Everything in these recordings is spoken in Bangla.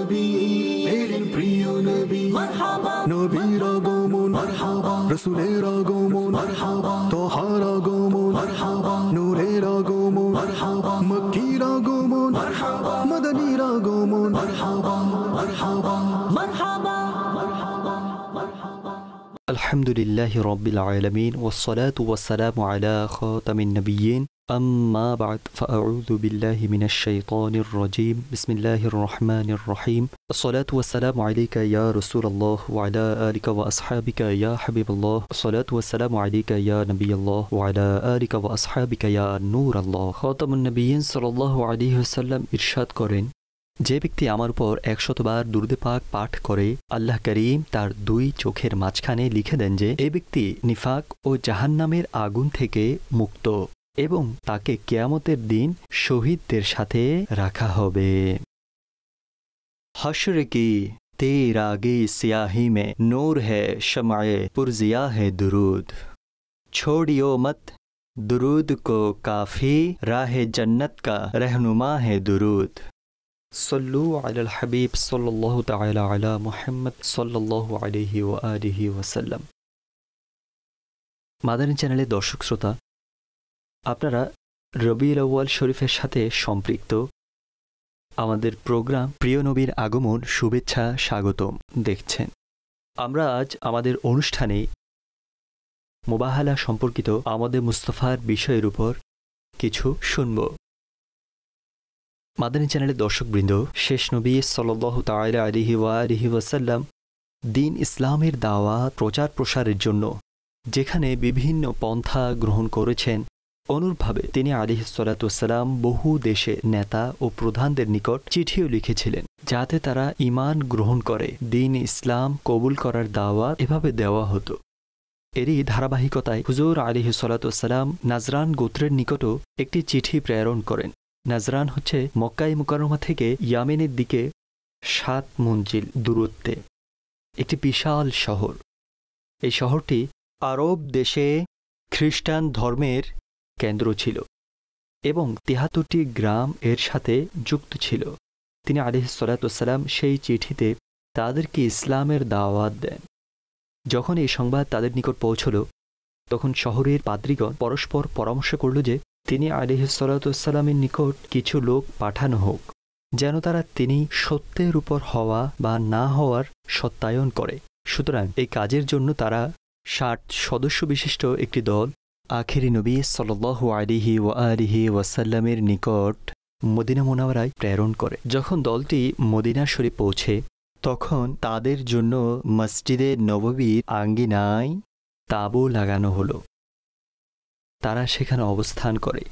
নবী এলেন প্রিয় নবী মারহাবা নবীর আগমন মারহাবা রাসূলের আগমন মারহাবা তোহার আগমন মারহাবা নূরের আগমন মারহাবা মক্কির আগমন মারহাবা মদনীর আগমন মারহাবা মারহাবা মারহাবা আলহামদুলিল্লাহি রাব্বিল আলামিন ওয়াসসালাতু ওয়াসসালামু আলা খাতামিন নাবিয়্যিন আম্মা বা'দ ফাআউযু বিল্লাহি মিনাশ শাইতানির রাজীম বিসমিল্লাহির রহমানির রহিম আসসালাতু ওয়াসসালামু আলাইকা ইয়া রাসূলুল্লাহ ওয়া আলা আলিকা ওয়া আসহাবিকা ইয়া হাবিবাল্লাহ আসসালাতু ওয়াসসালামু আলাইকা ইয়া নবিয়াল্লাহ ওয়া আলা আলিকা ওয়া আসহাবিকা ইয়া নূরাল্লাহ খাতামুন নাবিয়্যিন সাল্লাল্লাহু আলাইহি ওয়াসাল্লাম ইরশাদ করেন, যে ব্যক্তি আমার উপর 100 বার দুরূদে পাক পাঠ করে আল্লাহ করিম তার দুই চোখের মাঝখানে লিখে দেন যে এই ব্যক্তি নিফাক ও জাহান্নামের আগুন থেকে মুক্ত এবং তাকে কিয়ামতের দিন শহীদদের সাথে রাখা হবে। हश्र की तेरागी स्याही में नूर है शम्अए पुरजिया है दुरूद छोड़ियो मत दुरूद को काफी राह जन्नत का रहनुमा है दुरूद सल्लु अलल हबीब सल्लल्लाहु ताला अला मुहम्मद सल्लल्लाहु अलैहि व आलिहि वसल्लम। মাদানী চ্যানেলের দর্শক শ্রোতা, আপনারা রবিউল আউয়াল শরীফের সাথে সম্পৃক্ত আমাদের প্রোগ্রাম প্রিয় নবীর আগমন শুভেচ্ছা স্বাগতম দেখছেন। আমরা আজ আমাদের অনুষ্ঠানে মুবাহালা সম্পর্কিত আমাদের মুস্তাফার বিষয়ের উপর কিছু শুনব। মাদানী চ্যানেলের দর্শকবৃন্দ, শেষ নবী সাল্লাল্লাহু তাআলা আলাইহি ওয়া আলিহি ওয়াসাল্লাম দ্বীন ইসলামের দাওয়াত প্রচার প্রসারের জন্য যেখানে বিভিন্ন পন্থা গ্রহণ করেছেন, অনুরূপভাবে তিনি আলাইহিস সালাতু ওয়াসসালাম বহু দেশে নেতা ও প্রধানদের নিকট চিঠিও লিখেছিলেন যাতে তারা ঈমান গ্রহণ করে দ্বীন ইসলাম কবুল করার দাওয়াত এভাবে দেওয়া হতো। এরই ধারাবাহিকতায় হুজুর আলাইহিস সালাতু ওয়াসসালাম নাজরান গোত্রের নিকটও একটি চিঠি প্রেরণ করেন। নাজরান হচ্ছে মক্কা মুকাররমা থেকে ইয়ামেনের দিকে 7 মঞ্জিল দূরত্বে একটি বিশাল শহর। এই শহরটি আরব দেশে খ্রিস্টান ধর্মের কেন্দ্র ছিল এবং 73টি গ্রাম এর সাথে যুক্ত ছিল। তিনি আলাইহিস সালাতু ওয়াসসালাম সেই চিঠিতে তাদেরকে ইসলামের দাওয়াত দেন। যখন এই সংবাদ তাদের নিকট পৌঁছল, তখন শহরের পাদ্রীগণ পরস্পর পরামর্শ করল যে তিনি আলাইহিস সালাতু ওয়াসসালামের নিকট কিছু লোক পাঠানো হোক, যেন তারা তিনি সত্যের উপর হওয়া বা না হওয়ার সত্যায়ন করে। সুতরাং এই কাজের জন্য তারা 60 সদস্য বিশিষ্ট একটি দল আখিরি নবী সাল্লাল্লাহু আলাইহি ওয়া আলিহি ওয়াসাল্লামের নিকট মদিনা মুনাওয়ারায় প্রেরণ করে। যখন দলটি মদিনা শরীফ পৌঁছে, তখন তাদের জন্য মসজিদে নববীর আঙ্গিনায় তাঁবু লাগানো হলো। তারা সেখানে অবস্থান করে।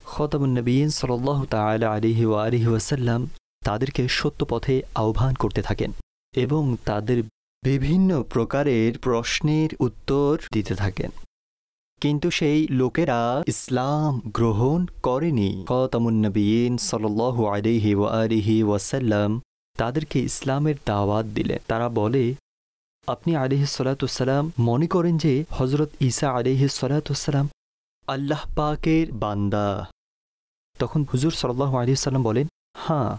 খতামুন নবিয়্যিন সাল্লাল্লাহু তাআলা আলাইহি ওয়া আলিহি ওয়াসাল্লাম তাদেরকে সত্য পথে আহ্বান করতে থাকেন এবং তাদের বিভিন্ন প্রকারের প্রশ্নের উত্তর দিতে থাকেন, কিন্তু সেই লোকেরা ইসলাম গ্রহণ করেনি। খতামুন নবিয়্যিন সাল্লাল্লাহু আলাইহি ওয়া আলিহি ওয়াসাল্লাম তাদেরকে ইসলামের দাওয়াত দিলেন। তারা বলে, আপনি আলাইহিস সালাতু ওয়াসসালাম মনে করেন যে হযরত ঈসা আলাইহিস সালাতু ওয়াসসালাম আল্লাহ পাকের বান্দা? তখন হুজুর সাল্লাল্লাহু আলাইহি ওয়াসাল্লাম বলেন, হ্যাঁ,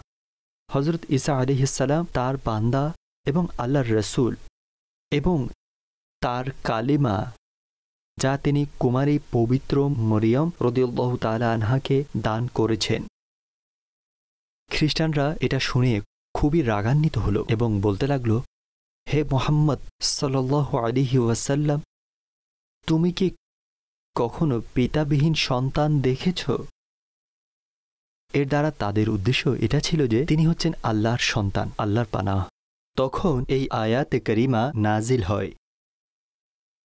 হযরত ঈসা আলাইহিস সালাম তার বান্দা এবং আল্লাহর রাসূল, এবং তার কালিমা যা তিনি কুমারী পবিত্র মরিয়ম রাদিয়াল্লাহু তাআলা আনহাকে দান করেছেন। খ্রিস্টানরা এটা শুনে খুবই রাগান্বিত হলো এবং বলতে লাগলো, হে মুহাম্মদ সাল্লাল্লাহু আলাইহি ওয়াসাল্লাম, তুমি কি কখনো পিতাবিহীন সন্তান দেখেছ? এর দ্বারা তাদের উদ্দেশ্য এটা ছিল যে তিনি হচ্ছেন আল্লাহর সন্তান, আল্লাহর পানাহ। তখন এই আয়াতে কারিমা নাজিল হয়,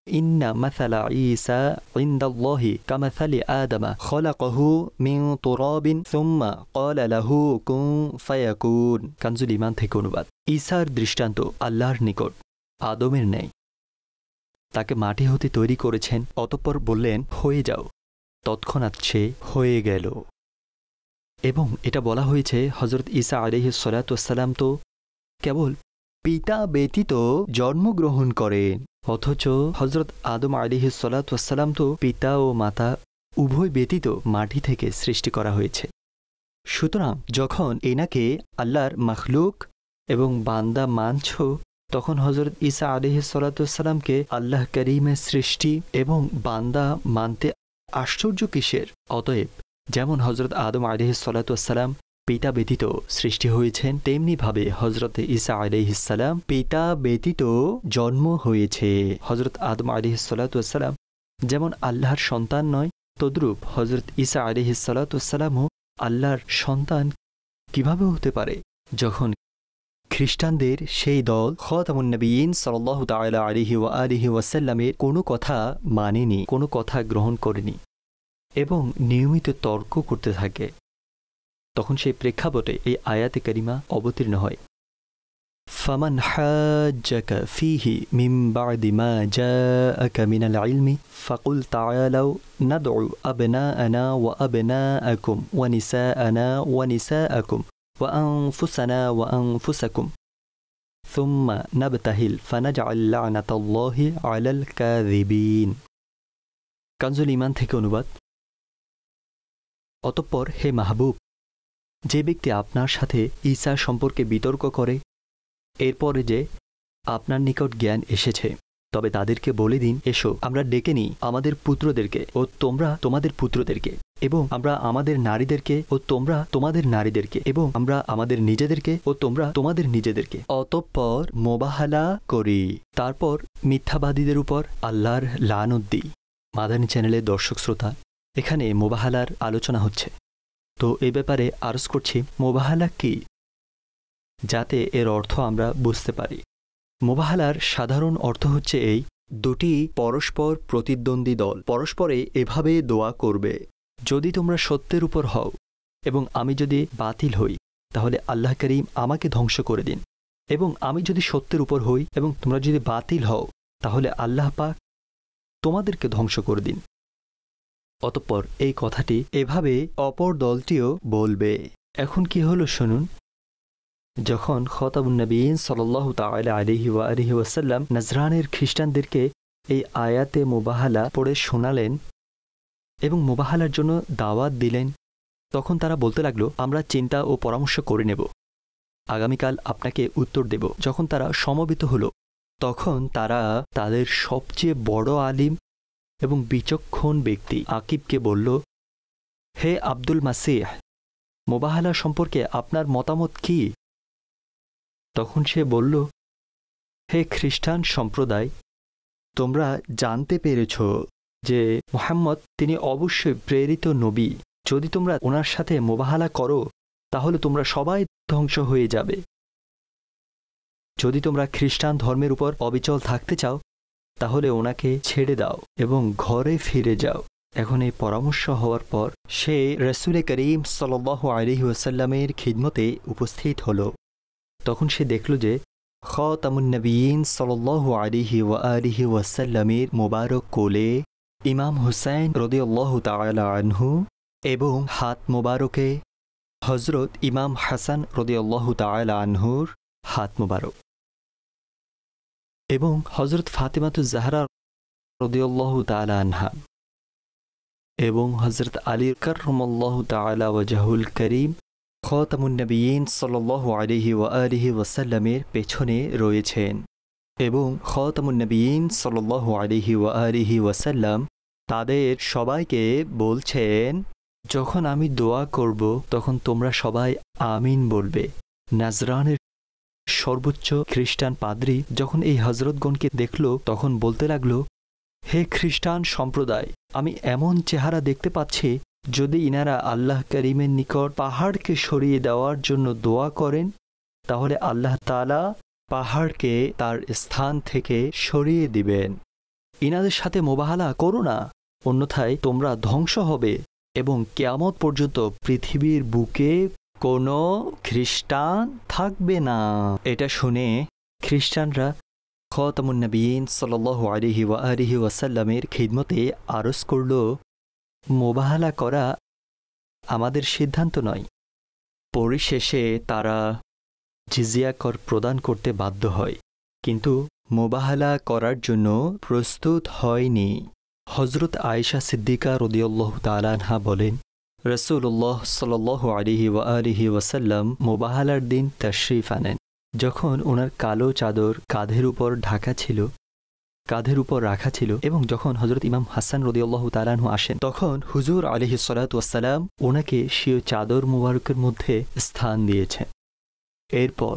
ইন্না মাসালা ঈসা ইনদাল্লাহি কামাসালি আদম খলাকাহু মিন তুরাবিন সুম্মা ক্বালা লাহু কুন ফায়াকুন। কানজুল ঈমান থেকে অনুবাদ। ঈসার দৃষ্টান্ত আল্লাহর নিকট আদমের ন্যায়। তাকে মাটি হতে তৈরি করেছেন, অতঃপর বললেন হয়ে যাও, তৎক্ষণাৎ সে হয়ে গেল। এবং এটা বলা হয়েছে হযরত ঈসা আলাইহিস সালাতু ওয়াসসালাম তো কেবল পিতা ব্যতীত জন্মগ্রহণ করেন, অথচ হযরত আদম আলাইহিস সালাতু ওয়াসসালাম তো পিতা ও মাতা উভয় ব্যতীত মাটি থেকে সৃষ্টি করা হয়েছে। সুতরাং যখন এনাকে আল্লাহর মাখলুক এবং বান্দা মানছ, তখন হযরত ঈসা আলাইহিস সালাতু ওয়াসসালামকে আল্লাহ করিমের সৃষ্টি এবং বান্দা মানতে আশ্চর্য কিসের? অতএব যেমন হযরত আদম আলাইহিস সালাতু ওয়াসসালাম পিতা ব্যতীত সৃষ্টি হয়েছেন, তেমনিভাবে হযরত ঈসা আলাইহিস সালাম পিতা ব্যতীত জন্ম হয়েছে। হযরত আদম আলাইহিস সালাতু ওয়াসসালাম যেমন আল্লাহর সন্তান নয়, তদ্রূপ হযরত ঈসা আলাইহিস সালাতু ওয়াসসালামও আল্লাহর সন্তান কিভাবে হতে পারে? যখন খ্রিস্টানদের সেই দল খাতামুন নবিয়্যিন সাল্লাল্লাহু তাআলা আলাইহি ওয়া আলিহি ওয়াসাল্লামের কোনো কথা মানেনি, কোনো কথা গ্রহণ করেনি এবং নিয়মিত তর্ক করতে থাকে, তখন সেই প্রেক্ষাপটে এই আয়াতে কারিমা অবতীর্ণ হয়। ফামান হাজ্জাকা ফীহি মিন বা'দি মা জাআকা মিনাল ইলমি ফাকুল তাআলাউ নাদউ আবনাআনা ওয়া আবনাআকুম ওয়া নিসাআনা ওয়া নিসাআকুম ওয়া আনফুসানা ওয়া আনফুসাকুম সুম্মা নাবতাহিল ফানাজআল লা'নাতাল্লাহি আলাল কাযিবিন। কানজুল ঈমান থেকে অনুবাদ। অতঃপর হে মাহবুব, যে ব্যক্তি আপনার সাথে ঈসা সম্পর্কে বিতর্ক করে, এরপরে যে আপনার নিকট জ্ঞান এসেছে, তবে তাদেরকে বলে দিন, এসো আমরা ডেকে নিই আমাদের পুত্রদেরকে ও তোমরা তোমাদের পুত্রদেরকে, এবং আমরা আমাদের নারীদেরকে ও তোমরা তোমাদের নারীদেরকে, এবং আমরা আমাদের নিজেদেরকে ও তোমরা তোমাদের নিজেদেরকে, অতঃপর মোবাহালা করি, তারপর মিথ্যাবাদীদের উপর আল্লাহর লানত দিই। মাদানী চ্যানেলের দর্শক শ্রোতা, এখানে মোবাহালার আলোচনা হচ্ছে, তো এ ব্যাপারে আরজ করছি মোবাহালা কি, যাতে এর অর্থ আমরা বুঝতে পারি। মোবাহালার সাধারণ অর্থ হচ্ছে এই: দুটি পরস্পর প্রতিদ্বন্দ্বী দল পরস্পরে এভাবে দোয়া করবে, যদি তোমরা সত্যের উপর হও এবং আমি যদি বাতিল হই, তাহলে আল্লাহ করিম আমাকে ধ্বংস করে দিন, এবং আমি যদি সত্যের উপর হই এবং তোমরা যদি বাতিল হও, তাহলে আল্লাহ পাক তোমাদেরকে ধ্বংস করে দিন। অতঃপর এই কথাটি এভাবে অপর দলটিও বলবে। এখন কি হলো শুনুন। যখন খাতামুন নবিয়্যিন সাল্লাল্লাহু তাআলা আলাইহি ওয়া আলিহি ওয়াসাল্লাম নাজরানের খ্রিস্টানদেরকে এই আয়াতে মুবাহালা পড়ে শোনালেন এবং মুবাহালার জন্য দাওয়াত দিলেন, তখন তারা বলতে লাগলো, আমরা চিন্তা ও পরামর্শ করে নেব, আগামীকাল আপনাকে উত্তর দেব। যখন তারা সমবেত হলো, তখন তারা তাদের সবচেয়ে বড় আলিম এবং বিচক্ষণ ব্যক্তি আকিবকে বলল, হে আব্দুল মাসিহ, মুবাহালা সম্পর্কে আপনার মতামত কি? তখন সে বলল, হে খ্রিস্টান সম্প্রদায়, তোমরা জানতে পেরেছ যে মুহাম্মদ তিনি অবশ্যই প্রেরিত নবী। যদি তোমরা ওনার সাথে মুবাহালা করো, তাহলে তোমরা সবাই ধ্বংস হয়ে যাবে। যদি তোমরা খ্রিস্টান ধর্মের উপর অবিচল থাকতে চাও, তাহলে ওনাকে ছেড়ে দাও এবং ঘরে ফিরে যাও। এখন এই পরামর্শ হওয়ার পর সে রাসূল করিম সাল্লাল্লাহু আলাইহি ওয়াসাল্লামের খিদমতে উপস্থিত হলো। তখন সে দেখল যে খাতামুন নবিয়্যিন সাল্লাল্লাহু আলাইহি ওয়া আলিহি ওয়াসাল্লামের মোবারক কোলে ইমাম হুসাইন রাদিয়াল্লাহু তাআলা আনহু এবং হাত মোবারকে হযরত ইমাম হাসান রাদিয়াল্লাহু তাআলা আনহুর হাত মোবারক, এবং হযরত ফাতিমাতুজ জাহরা রাদিয়াল্লাহু তাআলা আনহা এবং হযরত আলী কাররামাল্লাহু তাআলা ওয়াজহুল করিম খাতামুন নবিয়্যিন সাল্লাল্লাহু আলাইহি ওয়া আলিহি ওয়াসাল্লামের পেছনে রয়েছেন। এবং খাতামুন নবিয়্যিন সাল্লাল্লাহু আলাইহি ওয়া আলিহি ওয়াসাল্লাম তাদের সবাইকে বলছেন, যখন আমি দোয়া করব তখন তোমরা সবাই আমিন বলবে। নাজরানের সর্বোচ্চ খ্রিস্টান পাদ্রী যখন এই হযরতগণকে দেখল, তখন বলতে লাগলো, হে খ্রিস্টান সম্প্রদায়, আমি এমন চেহারা দেখতে পাচ্ছি, যদি ইনারা আল্লাহ করিমের নিকট পাহাড়কে সরিয়ে দেওয়ার জন্য দোয়া করেন, তাহলে আল্লাহ তাআলা পাহাড়কে তার স্থান থেকে সরিয়ে দিবেন। ইনাদের সাথে মোবাহালা করো না, অন্যথায় তোমরা ধ্বংস হবে এবং কিয়ামত পর্যন্ত পৃথিবীর বুকে কোনো খ্রিস্টান থাকবে না। এটা শুনে খ্রিস্টানরা খাতামুন নবিয়্যিন সাল্লাল্লাহু আলাইহি ওয়া আলিহি ওয়াসাল্লামের খিদমতে আরজ করল, মোবাহালা করা আমাদের সিদ্ধান্ত নয়। পরিশেষে তারা জিজিয়া কর প্রদান করতে বাধ্য হয়, কিন্তু মোবাহালা করার জন্য প্রস্তুত হয়নি। হযরত আয়েশা সিদ্দিকা রাদিয়াল্লাহু তাআলা আনহা বলেন, রাসূলুল্লাহ সাল্লাল্লাহু আলাইহি ওয়া আলিহি ওয়াসাল্লাম মোবাহালার দিন তাশরীফ আনেন যখন ওনার কালো চাদর কাঁধের উপর রাখা ছিল এবং যখন হযরত ইমাম হাসান রাদিয়াল্লাহু তাআলা আনহু আসেন, তখন হুজুর আলাইহিস সালাতু ওয়াস সালাম ওনাকে সেই চাদর মুবারকের মধ্যে স্থান দিয়েছেন। এরপর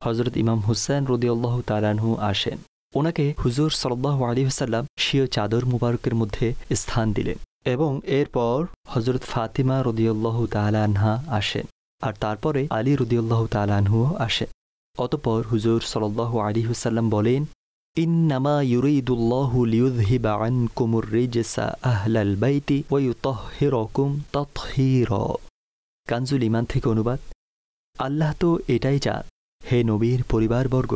হযরত ইমাম হুসাইন রাদিয়াল্লাহু তাআলা আনহু আসেন, ওনাকে হুজুর সাল্লাল্লাহু আলাইহি ওয়াসাল্লাম সেই চাদর মুবারকের মধ্যে স্থান দিলেন এবং এরপর হযরত ফাতিমা রাদিয়াল্লাহু তাআলা আনহা আসেন, আর তারপরে আলী রাদিয়াল্লাহু তাআলা আনহু আসেন। অতঃপর হুজুর সাল্লাল্লাহু আলাইহি ওয়াসাল্লাম বলেন, ইন্নামা ইউরিদুল্লাহু লিইউযহিবা আনকুমুর রিজসা আহলাল বাইতি ওয়া ইউতাহহিরাকুম তাতহীরা। কানজুল ঈমান থেকে অনুবাদ, আল্লাহ তো এটাই চান, হে নবীর পরিবারবর্গ,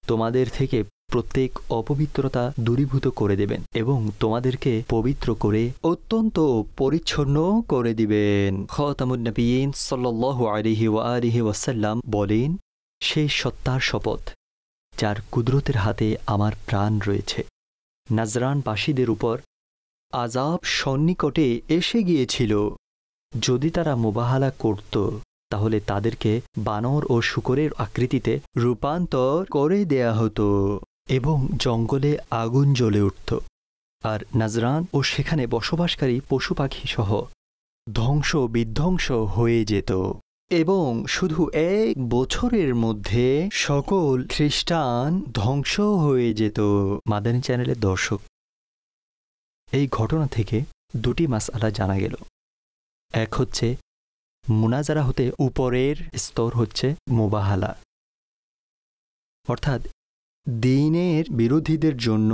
তোমাদের থেকে প্রত্যেক অপবিত্রতা দূরীভূত করে দেবেন এবং তোমাদেরকে পবিত্র করে অত্যন্ত পরিচ্ছন্ন করে দিবেন। খাতামুন নবিয়্যিন সাল্লাল্লাহু আলাইহি ওয়া আলিহি ওয়াসাল্লাম বলেন, সেই সত্তার শপথ যার কুদরতের হাতে আমার প্রাণ রয়েছে, নাজরানবাসীদের উপর আযাব সন্নিকটে এসে গিয়েছিল। যদি তারা মুবাহালা করত তাহলে তাদেরকে বানর ও শূকরের আকৃতিতে রূপান্তর করে দেয়া হতো এবং জঙ্গলে আগুন জ্বলে উঠত, আর নাজরান ও সেখানে বসবাসকারী পশু পাখি সহ ধ্বংস বিধ্বংস হয়ে যেত এবং শুধু 1 বছরের মধ্যে সকল খ্রিস্টান ধ্বংস হয়ে যেত। মাদানী চ্যানেলের দর্শক, এই ঘটনা থেকে 2টি মাসআলা জানা গেল। এক হচ্ছে মুনাজারা হতে উপরের স্তর হচ্ছে মুবাহালা, অর্থাৎ দ্বীনের বিরোধীদের জন্য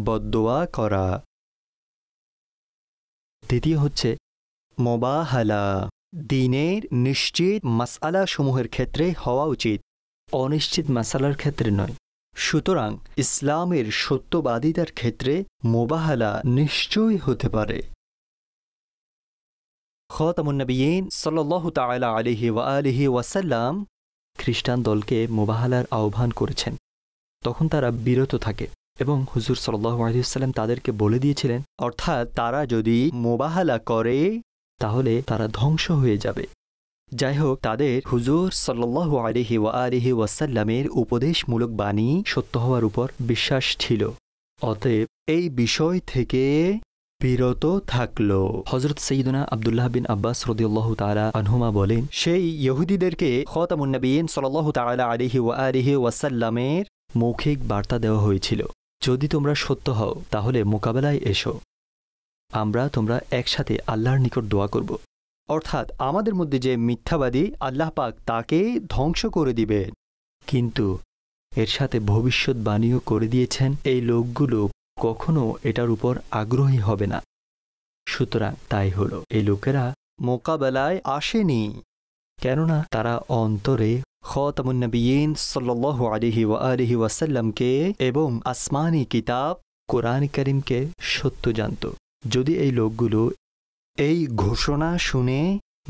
বদদোয়া করা। দ্বিতীয় হচ্ছে মুবাহালা দ্বীনের নিশ্চিত মাসআলা সমূহের ক্ষেত্রে হওয়া উচিত, অনিশ্চিত মাসআলার ক্ষেত্রে নয়। সুতরাং ইসলামের সত্যবাদিতার ক্ষেত্রে মুবাহালা নিশ্চয়ই হতে পারে। খাতামুন নবিয়্যিন সাল্লাল্লাহু তাআলা আলাইহি ওয়া আলিহি ওয়াসাল্লাম খ্রিস্টান দলকে মুবাহালার আহ্বান করেছেন, তখন তারা বিরত থাকে এবং হুজুর সাল্লাল্লাহু আলাইহি ওয়াসাল্লাম তাদেরকে বলে দিয়েছিলেন, অর্থাৎ তারা যদি মুবাহালা করে তাহলে তারা ধ্বংস হয়ে যাবে। যাই হোক, তাদের হুজুর সাল্লাল্লাহু আলাইহি ওয়া আলিহি ওয়াসাল্লামের উপদেশমূলক বাণী সত্য হওয়ার উপর বিশ্বাস ছিল, অতএব এই বিষয় থেকে বিরত থাকল। হযরত সাইয়্যিদুনা আব্দুল্লাহ বিন আব্বাস রাদিয়াল্লাহু তাআলা আনহুমা বলেন, সেই ইহুদিদেরকে খাতামুন নবিয়্যিন সাল্লাল্লাহু তাআলা আলাইহি ওয়া আলিহি ওয়াসাল্লামের মৌখিক বার্তা দেওয়া হয়েছিল, যদি তোমরা সত্য হও তাহলে মোকাবেলায় এসো, তোমরা একসাথে আল্লাহর নিকট দোয়া করব, অর্থাৎ আমাদের মধ্যে যে মিথ্যাবাদী আল্লাহ পাক তাকে ধ্বংস করে দিবেন। কিন্তু এর সাথে ভবিষ্যৎবাণীও করে দিয়েছেন এই লোকগুলো কখনো এটার উপর আগ্রহী হবে না। সুতরাং তাই হলো, এই লোকেরা মোকাবেলায় আসেনি, কেননা তারা অন্তরে খাতামুন নবিয়্যিন সাল্লাল্লাহু আলাইহি ওয়া আলিহি ওয়াসাল্লামকে এবং আসমানি কিতাব কোরআন কারীমকে সত্য জানত। যদি এই লোকগুলো এই ঘোষণা শুনে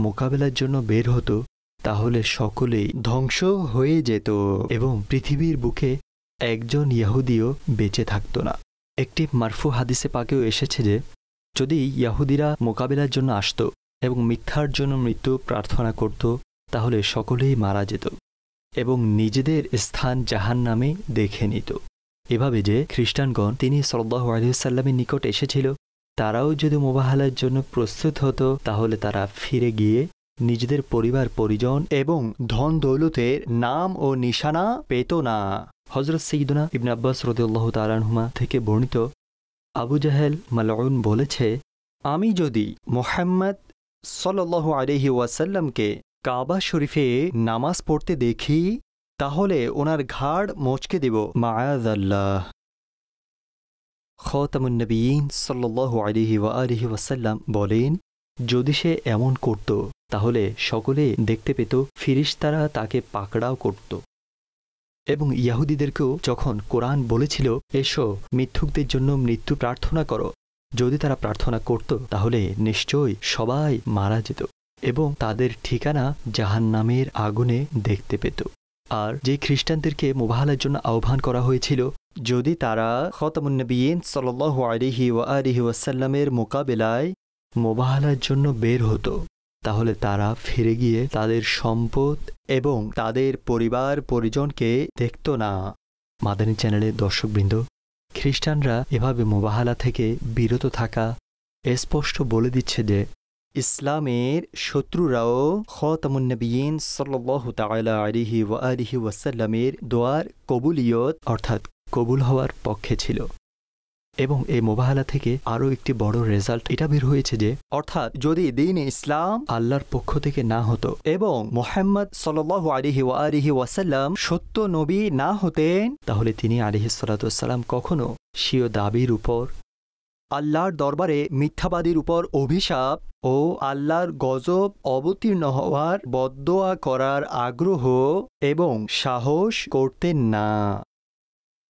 মোকাবেলার জন্য বের হতো তাহলে সকলেই ধ্বংস হয়ে যেত এবং পৃথিবীর বুকে একজন ইহুদিও বেঁচে থাকত না। একটি মারফু হাদিসে পাকেও এসেছে যে যদি ইহুদিরা মোকাবেলার জন্য আসত এবং মিথ্যার জন্য মৃত্যু প্রার্থনা করত তাহলে সকলেই মারা যেত এবং নিজেদের স্থান জাহান্নামে দেখে নিত। এভাবে যে খ্রিস্টানগণ তিনি সাল্লাল্লাহু আলাইহি ওয়াসাল্লামের নিকট এসেছিল, তারাও যদি মুবাহালার জন্য প্রস্তুত হতো তাহলে তারা ফিরে গিয়ে নিজেদের পরিবার পরিজন এবং ধন দৌলতের নাম ও নিশানা পেত না। হযরত সাইয়্যিদুনা ইবনে আব্বাস রাদিয়াল্লাহু তাআলা আনহুমা থেকে বর্ণিত, আবু জাহেল মালউন বলেছে, আমি যদি মুহাম্মদ সাল্লাল্লাহু আলাইহি ওয়াসাল্লামকে কাবা শরীফে নামাজ পড়তে দেখি তাহলে ওনার ঘাড় মচকে দেব, মাআযাল্লাহ। খাতামুন নবিয়্যিন সাল্লাল্লাহু আলাইহি ওয়া আলিহি ওয়াসাল্লাম বলেন, যদি সে এমন করত তাহলে সকলে দেখতে পেত ফিরিশতারা তাকে পাকড়াও করত। এবং ইহুদিদেরকেও যখন কোরআন বলেছিল এসো মিথ্যুকদের জন্য মৃত্যু প্রার্থনা করো, যদি তারা প্রার্থনা করত তাহলে নিশ্চয়ই সবাই মারা যেত এবং তাদের ঠিকানা জাহান্নামের আগুনে দেখতে পেত। আর যে খ্রিস্টানদেরকে মুবাহালার জন্য আহ্বান করা হয়েছিল, যদি তারা খাতামুন নবিয়্যিন সাল্লাল্লাহু আলাইহি ওয়া আলিহি ওয়াসাল্লামের মোকাবেলায় মুবাহালার জন্য বের হতো তাহলে তারা ফিরে গিয়ে তাদের সম্পদ এবং তাদের পরিবার পরিজনকে দেখত না। মাদানী চ্যানেলের দর্শকবৃন্দ, খ্রিস্টানরা এভাবে মুবাহালা থেকে বিরত থাকা স্পষ্ট বলে দিচ্ছে যে ইসলামের শত্রুরাও খাতামুন নবিয়্যিন সাল্লাল্লাহু তাআলা আলাইহি ওয়া আলিহি ওয়াসাল্লামের দোয়ার কবুলিয়ত অর্থাৎ কবুল হওয়ার পক্ষে ছিল। এবং এই মুবাহালা থেকে আরও একটি বড় রেজাল্ট এটা বের হয়েছে যে অর্থাৎ যদি দ্বীন ইসলাম আল্লাহর পক্ষ থেকে না হতো এবং মুহাম্মদ সাল্লাল্লাহু আলাইহি ওয়া আলিহি ওয়াসাল্লাম সত্য নবী না হতেন, তাহলে তিনি আলাইহিস সালাতু ওয়াস সালাম কখনো স্বীয় দাবির উপর, আল্লাহর দরবারে মিথ্যাবাদীর উপর অভিশাপ ও আল্লাহর গজব অবতীর্ণ হওয়ার বদদোয়া করার আগ্রহ এবং সাহস করতেন না।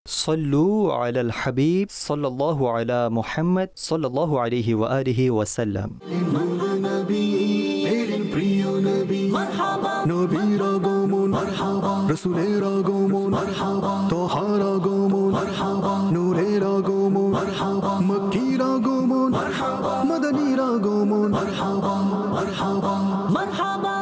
সল্লু আলাল হাবিব সাল্লাল্লাহু আলা মুহাম্মদ সাল্লাল্লাহু আলাইহি ওয়া আলিহি ওয়াসাল্লাম। নবীর আগমন মারহাবা, রাসূলের আগমন মারহাবা, তোহার আগমন মারহাবা, নূরের আগমন মারহাবা, মক্কির আগমন মারহাবা, মদনীর আগমন মারহাবা মারহাবা মারহাবা।